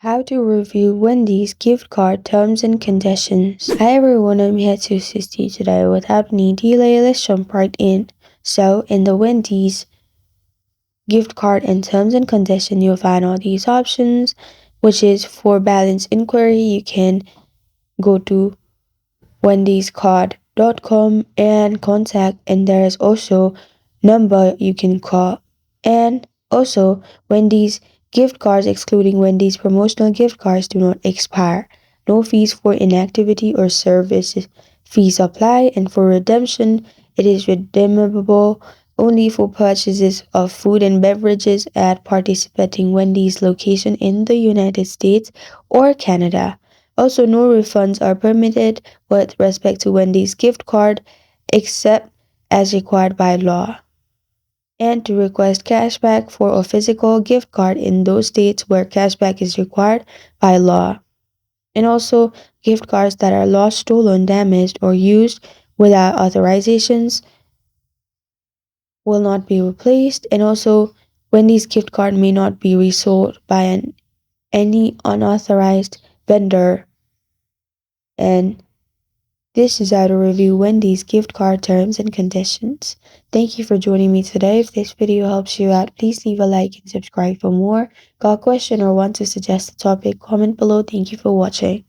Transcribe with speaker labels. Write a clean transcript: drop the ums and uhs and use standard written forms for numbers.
Speaker 1: How to review Wendy's gift card terms and conditions. Hi everyone, I'm here to assist you today. Without any delay, let's jump right in. So, in the Wendy's gift card and terms and condition, you'll find all these options, which is for balance inquiry, you can go to wendyscard.com and contact, and there is also number you can call. And also, Wendy's gift cards, excluding Wendy's promotional gift cards, do not expire. No fees for inactivity or service fees apply, and for redemption, it is redeemable only for purchases of food and beverages at participating Wendy's location in the United States or Canada. Also, no refunds are permitted with respect to Wendy's gift card except as required by law. And to request cashback for a physical gift card in those states where cashback is required by law. And also, gift cards that are lost, stolen, damaged, or used without authorizations will not be replaced. And also, Wendy's gift card may not be resold by any unauthorized vendor. And this is how to review Wendy's gift card terms and conditions. Thank you for joining me today. If this video helps you out, please leave a like and subscribe for more. Got a question or want to suggest a topic? Comment below. Thank you for watching.